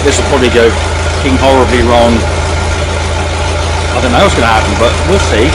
this will probably go fucking horribly wrong. I don't know what's going to happen, but we'll see.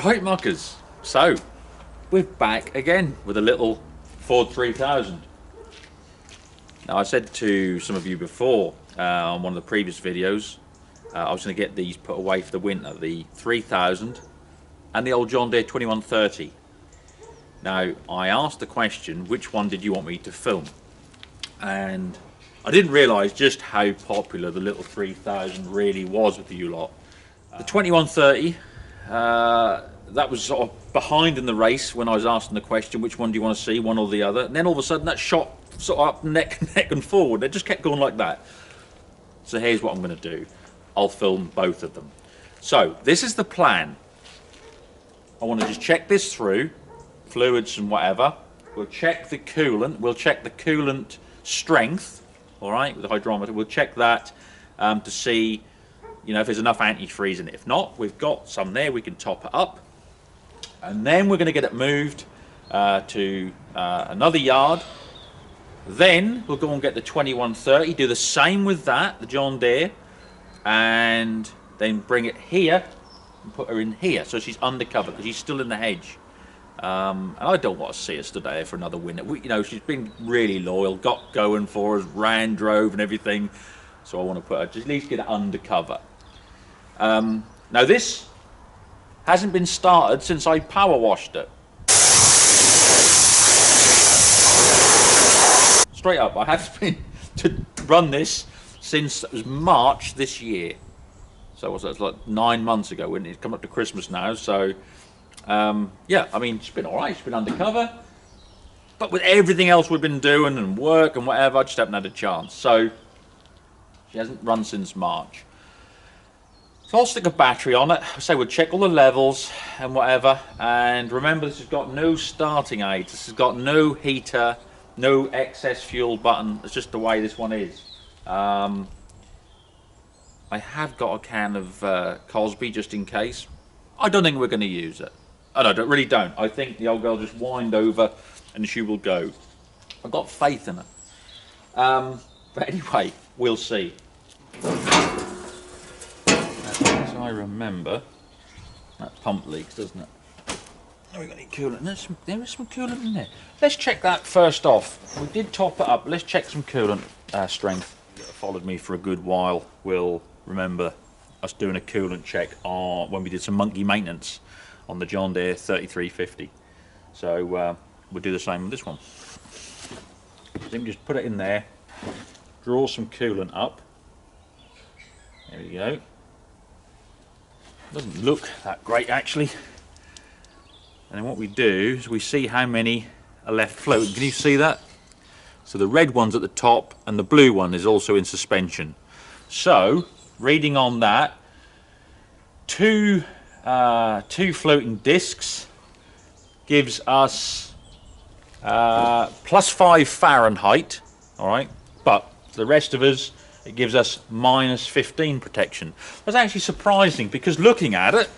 Right, muckers, so we're back again with a little Ford 3000. Now, I said to some of you before on one of the previous videos, I was going to get these put away for the winter, the 3000 and the old John Deere 2130. Now, I asked the question, which one did you want me to film? And I didn't realise just how popular the little 3000 really was with you lot. The 2130, that was sort of behind in the race when I was asking the question, which one do you want to see, one or the other? And then all of a sudden that shot sort of up neck and forward. It just kept going like that. So here's what I'm going to do. I'll film both of them. So this is the plan. I want to just check this through, fluids and whatever. We'll check the coolant. We'll check the coolant strength, all right, with the hydrometer. We'll check that to see, you know, if there's enough antifreeze in it. If not, we've got some there. We can top it up. And then we're going to get it moved to another yard. Then we'll go and get the 2130, do the same with that, the John Deere, and then bring it here and put her in here so she's undercover because she's still in the hedge. And I don't want to see her stood there for another winter. You know, she's been really loyal, got going for us, ran, drove and everything. So I want to put her, just at least get it undercover. Now this hasn't been started since I power washed it. Straight up, I have been to run this since it was March this year. So what's that? It's like 9 months ago, when it's come up to Christmas now. So yeah, I mean, it's been all right. It's been undercover, but with everything else we've been doing and work and whatever, I just haven't had a chance. So she hasn't run since March. So I'll stick a battery on it. So we'll check all the levels and whatever. And remember, this has got no starting aids. This has got no heater, no excess fuel button. It's just the way this one is. I have got a can of Cosby just in case. I don't think we're going to use it. I really don't. I think the old girl just wind over and she will go. I've got faith in her. But anyway, we'll see. As I remember, that pump leaks, doesn't it? Oh, we got any coolant? There is some coolant in there. Let's check that first off. We did top it up. Let's check some coolant strength. Followed me for a good while will remember us doing a coolant check when we did some monkey maintenance on the John Deere 3350. So we'll do the same with this one. Then just put it in there, draw some coolant up. There we go. Doesn't look that great actually. And then what we do is we see how many are left floating. Can you see that? So the red one's at the top and the blue one is also in suspension. So reading on that, two floating discs gives us +5 Fahrenheit, all right, but the rest of us, it gives us -15 protection. That's actually surprising because looking at it,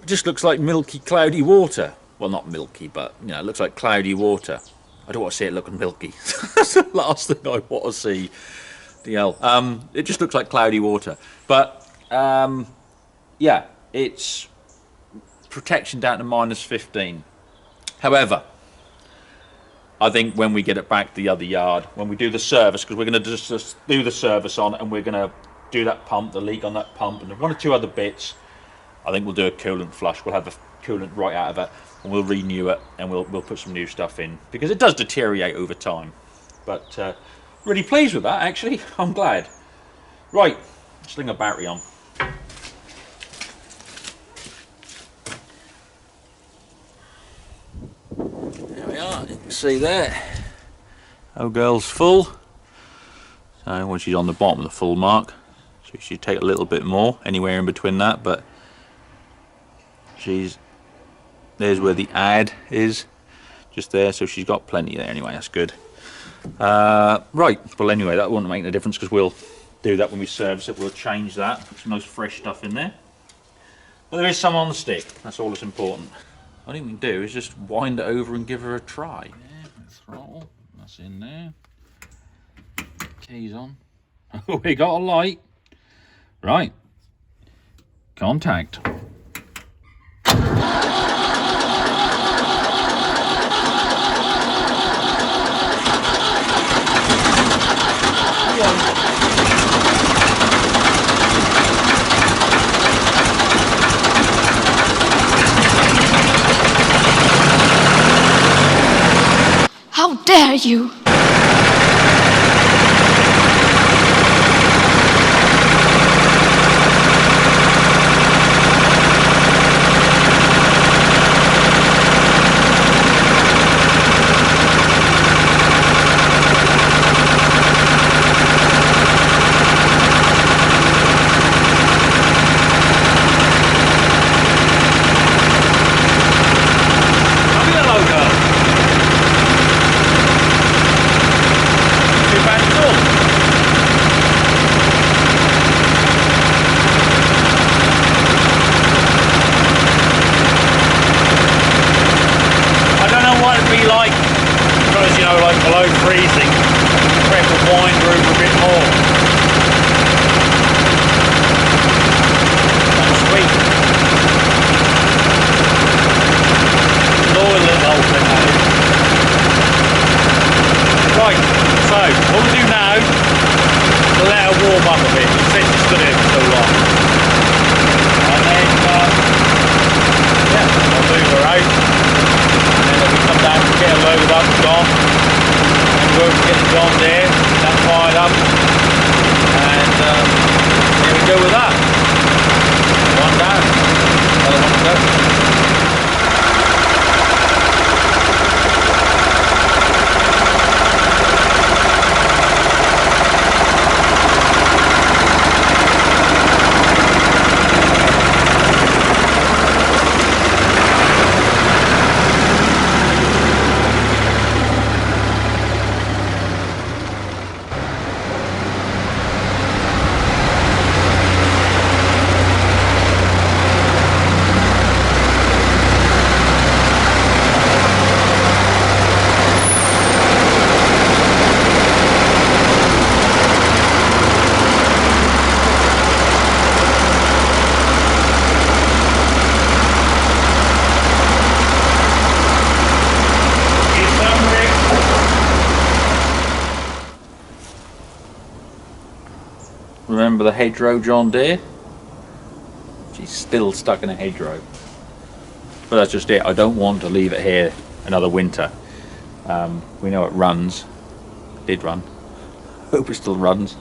it just looks like milky, cloudy water. Well, not milky, but you know, it looks like cloudy water. I don't want to see it looking milky. That's the last thing I want to see. It just looks like cloudy water. But yeah, it's protection down to -15. However, I think when we get it back to the other yard, when we do the service, because we're going to just do the service on it, and we're going to do that pump, the leak on that pump, and one or two other bits, I think we'll do a coolant flush. We'll have the coolant right out of it, and we'll renew it, and we'll put some new stuff in, because it does deteriorate over time. But really pleased with that, actually. I'm glad. Right, sling a battery on. There we are, you can see there. Old girl's full. So when she's on the bottom of the full mark, so she take a little bit more, anywhere in between that, but she's there's where the ad is, just there, so she's got plenty there anyway, that's good. Right, well anyway, that won't make no difference because we'll do that when we service it. We'll change that, put some nice fresh stuff in there. But there is some on the stick, that's all that's important. All we can do is just wind it over and give her a try. Yeah, throttle, that's in there. Keys on. Oh, we got a light. Right. Contact. How dare you! Below freezing, prep the wine room a bit more. That's sweet. Lower the whole thing out. Right, so what we'll do now is let her warm up a bit since it's stood here for so long. And then, yeah, I'll move her out. And then we come down and get her loaded up and gone. We'll get the John Deere, that fired up, and there we go with that. One down, another one to go. Remember the hedgerow John Deere? She's still stuck in a hedgerow. But that's just it. I don't want to leave it here another winter. We know it runs. It did run. Hope it still runs.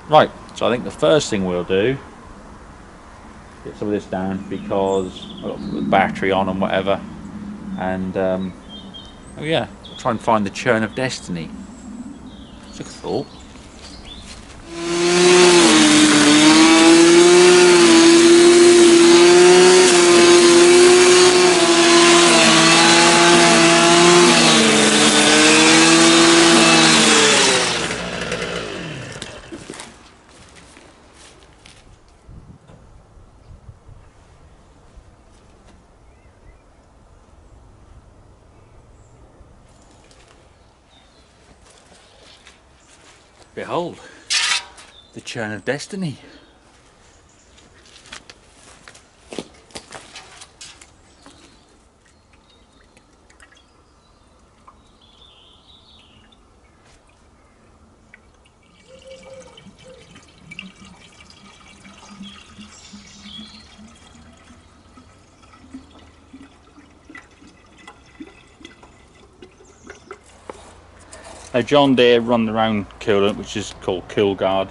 Right, so I think the first thing we'll do, get some of this down because I've got to put the battery on and whatever. And oh yeah, I'll try and find the churn of destiny. It's a thought. Behold, the churn of destiny. Now John Deere run their own coolant, which is called Cool Guard.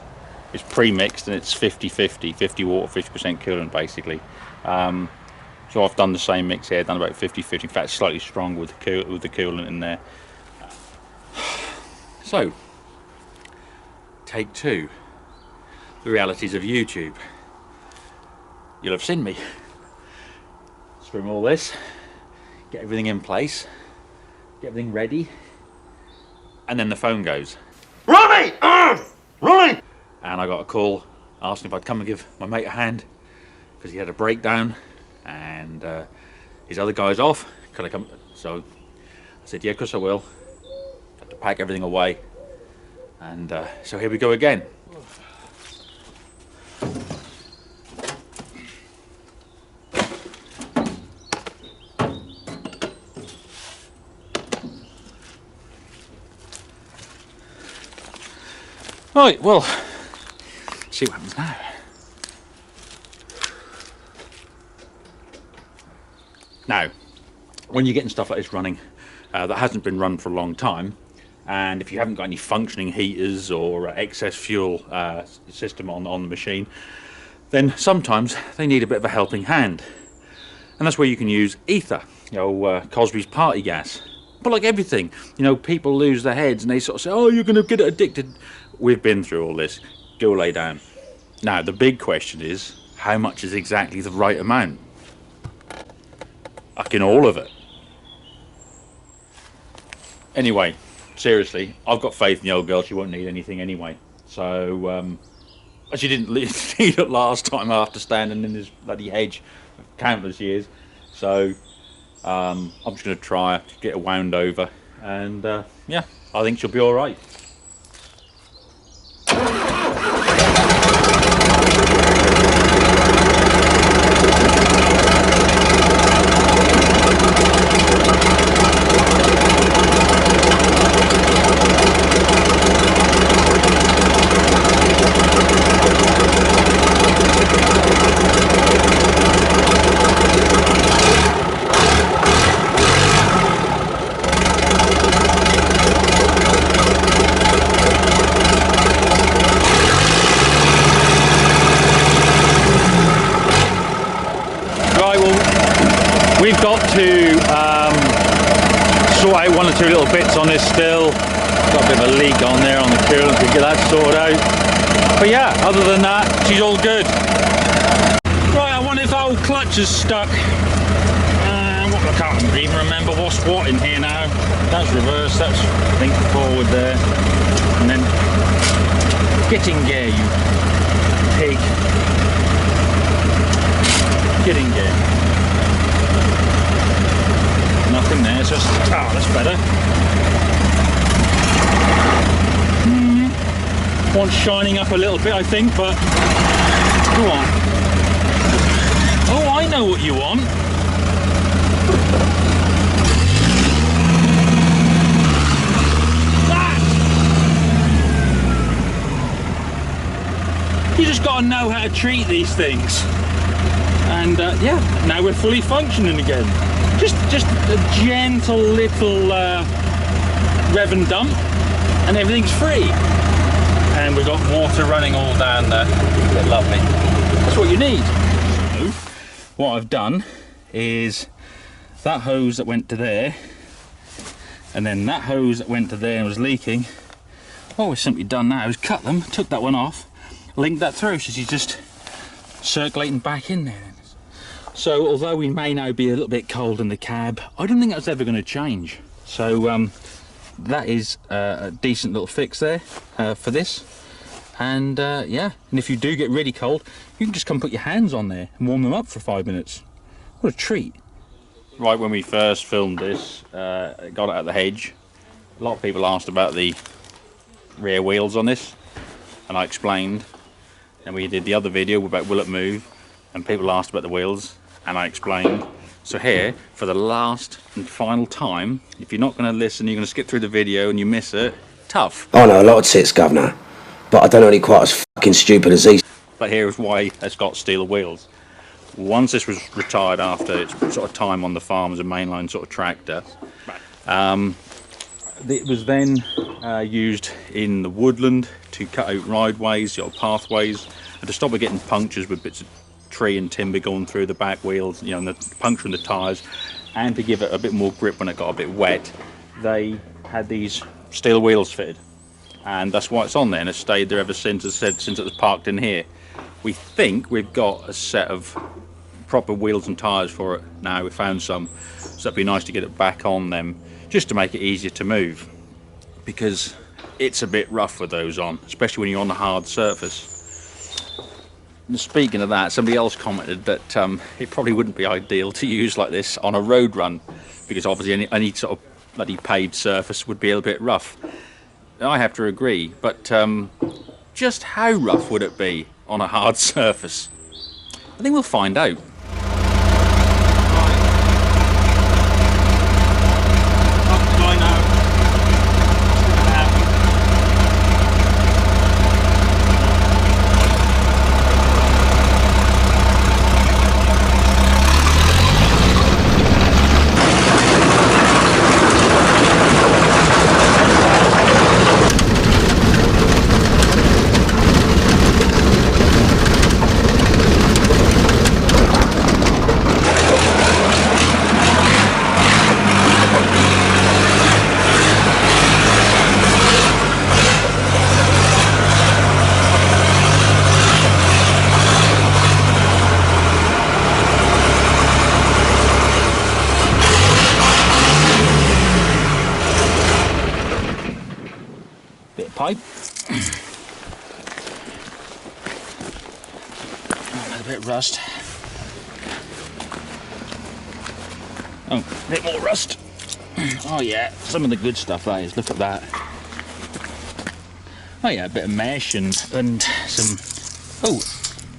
It's pre-mixed and it's 50-50, 50 water, 50% coolant basically. So I've done the same mix here, done about 50-50, in fact slightly stronger with the coolant in there. So, take two, the realities of YouTube. You'll have seen me. Swim all this, get everything in place, get everything ready, and then the phone goes. Ronnie! Ronnie! And I got a call asking if I'd come and give my mate a hand because he had a breakdown and his other guy's off. Could I come? So I said, yeah, of course I will. Had to pack everything away. And so here we go again. Right, well, see what happens now. Now, when you're getting stuff like this running that hasn't been run for a long time, and if you haven't got any functioning heaters or excess fuel system on the machine, then sometimes they need a bit of a helping hand. And that's where you can use ether, you know, Cosby's party gas. But like everything, you know, people lose their heads and they sort of say, oh, you're going to get addicted. We've been through all this. Go lay down. Now, the big question is, how much is exactly the right amount? Fucking all of it. Anyway, seriously, I've got faith in the old girl. She won't need anything anyway. So, she didn't need it last time after standing in this bloody hedge for countless years. So, I'm just going to try to get her wound over. And, yeah, I think she'll be all right. We've got to sort out one or two little bits on this still. Got a bit of a leak on there on the coolant, to get that sorted out. But yeah, other than that, she's all good. Right, I wonder if that old clutch is stuck. I can't even remember what's what in here now. That's reverse, that's I think forward there. And then get in gear, you pig. Get in gear. Nothing there, it's just, oh, that's better. Wants shining up a little bit, I think, but go on. Oh, I know what you want. That! You just got to know how to treat these things. And yeah, now we're fully functioning again. Just a gentle little rev and dump, and everything's free. And we've got water running all down there. Lovely. That's what you need. So, what I've done is that hose that went to there, and then that hose that went to there and was leaking. What we've simply done now is cut them, took that one off, linked that through, so she's just circulating back in there. So although we may now be a little bit cold in the cab, I don't think that's ever going to change. So that is a decent little fix there for this. And yeah, and if you do get really cold, you can just come put your hands on there and warm them up for 5 minutes. What a treat. Right, when we first filmed this, got it out of the hedge, a lot of people asked about the rear wheels on this, and I explained. And we did the other video about will it move, and people asked about the wheels, and I explained. So here, for the last and final time, if you're not going to listen, you're going to skip through the video and you miss it, tough. I know a lot of tits, Governor, but I don't know any quite as fucking stupid as these. But here is why it's got steel wheels. Once this was retired after its sort of time on the farm as a mainline sort of tractor, it was then used in the woodland to cut out rideways, pathways, and to stop it getting punctures with bits of tree and timber going through the back wheels, and the puncturing the tyres, and to give it a bit more grip when it got a bit wet, they had these steel wheels fitted, and that's why it's on there, and it's stayed there ever since. As I said, since it was parked in here. We think we've got a set of proper wheels and tyres for it now. We found some, so it'd be nice to get it back on them just to make it easier to move, because it's a bit rough with those on, especially when you're on a hard surface. And speaking of that, somebody else commented that it probably wouldn't be ideal to use like this on a road run, because obviously any sort of bloody paved surface would be a little bit rough. I have to agree, but just how rough would it be on a hard surface? I think we'll find out. Bit of pipe. A bit of rust. Oh, a bit more rust. Oh yeah, some of the good stuff that is. Look at that. Oh yeah, a bit of mesh and some, oh,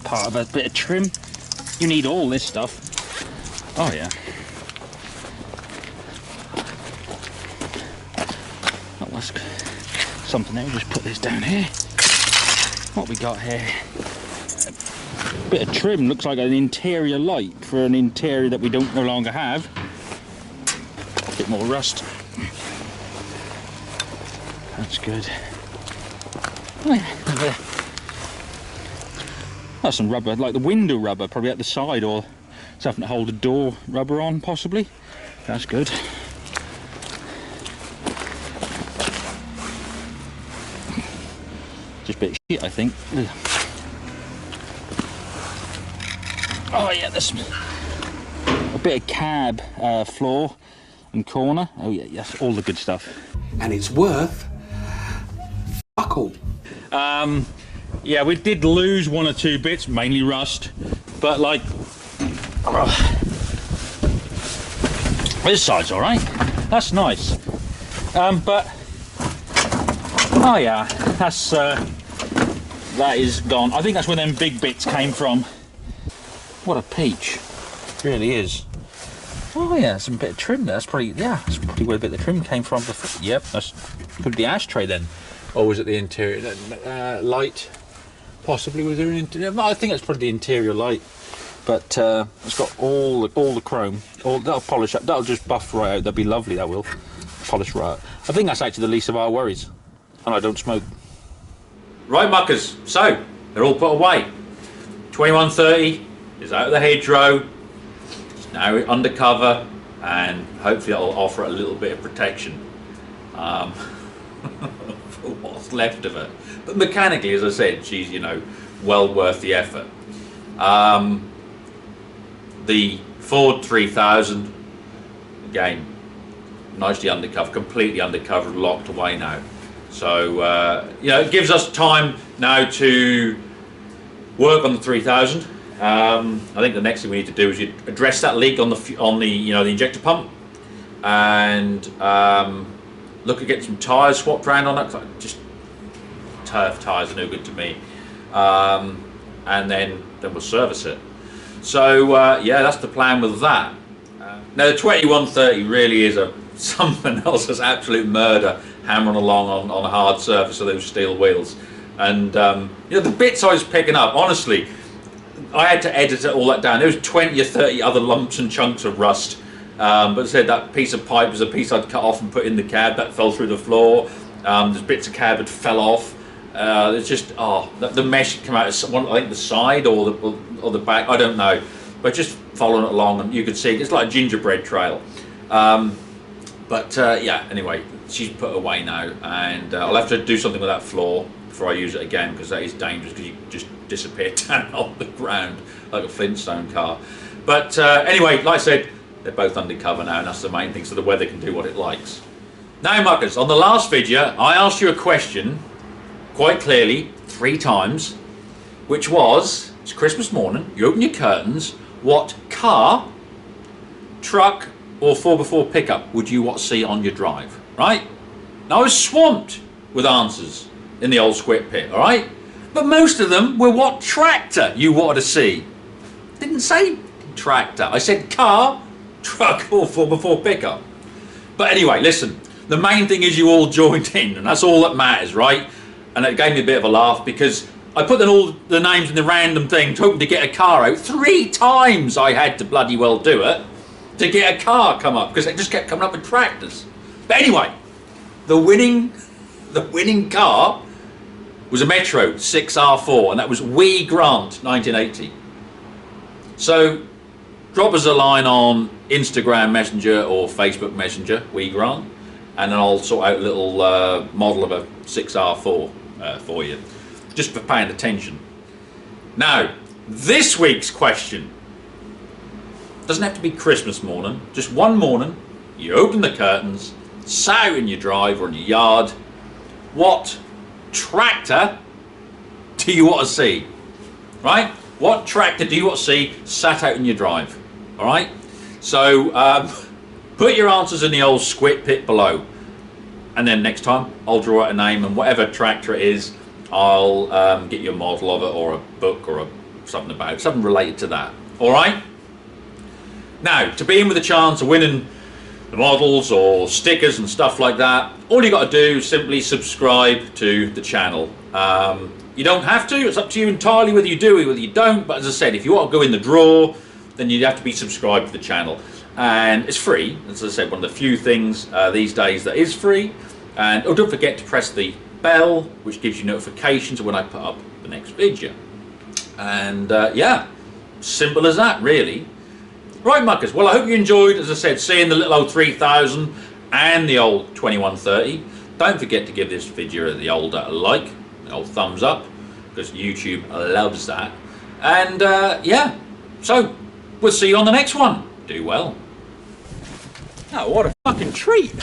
part of a bit of trim. You need all this stuff. Oh yeah. Oh, that's something there. Just put this down here. What we got here? A bit of trim. Looks like an interior light for an interior that we don't no longer have. A bit more rust. That's good. Oh yeah. That's some rubber, like the window rubber, probably at the side, or something to hold the door rubber on, possibly. That's good. Just a bit of shit, I think. Oh yeah, there's a bit of cab floor and corner. Oh yeah, yes, all the good stuff. And it's worth fuck all. Yeah, we did lose one or two bits, mainly rust, but like, this side's all right. That's nice. But oh yeah, that's that is gone. I think that's where them big bits came from. What a peach, it really is. Oh yeah, some bit of trim there. That's probably, yeah, that's probably where a bit of the trim came from before. Yep, that's could be the ashtray then. Or was it the interior light? Possibly was there an interior? No, I think it's probably the interior light. But it's got all the chrome. That'll polish up. That'll just buff right out. That'll be lovely. That will polish right out. I think that's actually the least of our worries. And I don't smoke. Right, muckers. So they're all put away. 2130 is out of the hedgerow. It's now undercover, and hopefully that'll offer a little bit of protection. For what's left of it, but mechanically, as I said, she's, you know, well worth the effort. The Ford 3000, again, nicely undercover, completely undercovered, locked away now. So you know, it gives us time now to work on the 3000. I think the next thing we need to do is address that leak on the you know, the injector pump, and look at getting some tyres swapped around on that. Just turf tyres are no good to me. And then we'll service it. So yeah, that's the plan with that. Now the 2130 really is something else. That's absolute murder, hammering along on a hard surface of those steel wheels. And you know, the bits I was picking up, honestly, I had to edit all that down. There was 20 or 30 other lumps and chunks of rust. But as I said, that piece of pipe was a piece I'd cut off and put in the cab that fell through the floor. There's bits of cab that fell off. There's just, the mesh came out of I think the side or the back, I don't know. But just following it along, and you could see it's like a gingerbread trail. Yeah, anyway, she's put away now, and I'll have to do something with that floor before I use it again, because that is dangerous, because you just disappear down on the ground like a Flintstone car. But anyway, like I said, they're both undercover now, and that's the main thing, so the weather can do what it likes. Now, muckers, on the last video, I asked you a question quite clearly 3 times, which was, it's Christmas morning, you open your curtains, what car, truck, or 4x4 pickup would you want to see on your drive, right? Now, I was swamped with answers in the old squid pit, all right? But most of them were what tractor you wanted to see. Didn't say tractor. I said car, truck, or 4x4 pickup. But anyway, listen, the main thing is you all joined in, and that's all that matters, right? And it gave me a bit of a laugh because I put in all the names in the random thing, hoping to get a car out. 3 times I had to bloody well do it to get a car come up because it just kept coming up with tractors. But anyway, the winning car was a Metro 6R4, and that was Wee Grant 1980. So drop us a line on Instagram Messenger or Facebook Messenger, Wee Grant, and then I'll sort out a little model of a 6R4 for you, just for paying attention. Now, this week's question doesn't have to be Christmas morning, just one morning, you open the curtains, sat out in your drive or in your yard, what tractor do you want to see, right? What tractor do you want to see sat out in your drive, all right? So put your answers in the old squid pit below, and then next time I'll draw out a name, and whatever tractor it is, I'll get you a model of it or a book or something related to that, all right? Now, to be in with a chance of winning the models or stickers and stuff like that, all you got to do is simply subscribe to the channel. You don't have to, it's up to you entirely whether you do or whether you don't, but as I said, if you want to go in the draw, then you have to be subscribed to the channel, and it's free. As I said, one of the few things these days that is free. And don't forget to press the bell, which gives you notifications when I put up the next video. And yeah, simple as that, really. Right, muckers, well, I hope you enjoyed, as I said, seeing the little old 3000 and the old 2130. Don't forget to give this video the old like, the old thumbs up, because YouTube loves that. And yeah, so we'll see you on the next one. Do well. Oh, what a fucking treat.